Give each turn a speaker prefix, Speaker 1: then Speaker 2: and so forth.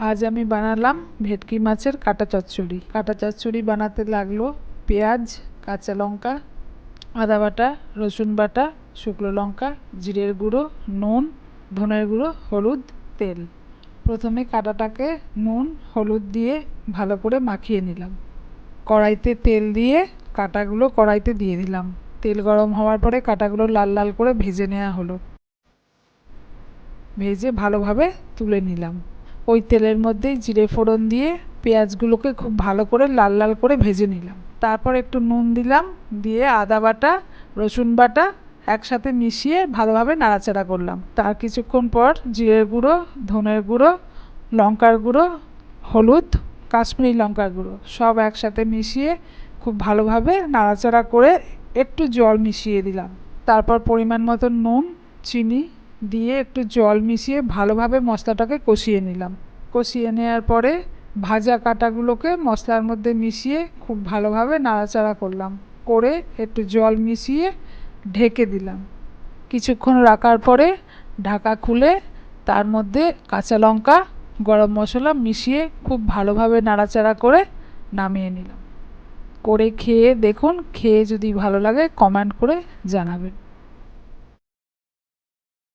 Speaker 1: আজ আমি বানালাম ভেটকি মাছের কাটা চচ্চড়ি। কাটা চচ্চড়ি বানাতে লাগলো পেঁয়াজ, কাঁচা লঙ্কা, আদা বাটা, রসুন বাটা, শুকনো লঙ্কা, জিরের গুঁড়ো, নুন, ধনের গুঁড়ো, হলুদ, তেল। প্রথমে কাটাটাকে নুন হলুদ দিয়ে ভালো করে মাখিয়ে নিলাম। কড়াইতে তেল দিয়ে কাটাগুলো কড়াইতে দিয়ে দিলাম। তেল গরম হওয়ার পরে কাটাগুলো লাল লাল করে ভেজে নেওয়া হলো। ভেজে ভালোভাবে তুলে নিলাম। ওই তেলের মধ্যেই জিরে ফোড়ন দিয়ে পেঁয়াজগুলোকে খুব ভালো করে লাল লাল করে ভেজে নিলাম। তারপর একটু নুন দিলাম, দিয়ে আদা বাটা, রসুন বাটা একসাথে মিশিয়ে ভালোভাবে নাড়াচাড়া করলাম। তার কিছুক্ষণ পর জিরের গুঁড়ো, ধনের গুঁড়ো, লঙ্কার গুঁড়ো, হলুদ, কাশ্মীরি লঙ্কার গুঁড়ো সব একসাথে মিশিয়ে খুব ভালোভাবে নাড়াচাড়া করে একটু জল মিশিয়ে দিলাম। তারপর পরিমাণ মতো নুন, চিনি দিয়ে একটু জল মিশিয়ে ভালোভাবে মশলাটাকে কষিয়ে নিলাম। কষিয়ে নেওয়ার পরে ভাজা কাটাগুলোকে মশলার মধ্যে মিশিয়ে খুব ভালোভাবে নাড়াচাড়া করলাম, করে একটু জল মিশিয়ে ঢেকে দিলাম। কিছুক্ষণ রাখার পরে ঢাকা খুলে তার মধ্যে কাঁচা লঙ্কা, গরম মশলা মিশিয়ে খুব ভালোভাবে নাড়াচাড়া করে নামিয়ে নিলাম। করে খেয়ে দেখুন, খেয়ে যদি ভালো লাগে কমেন্ট করে জানাবেন।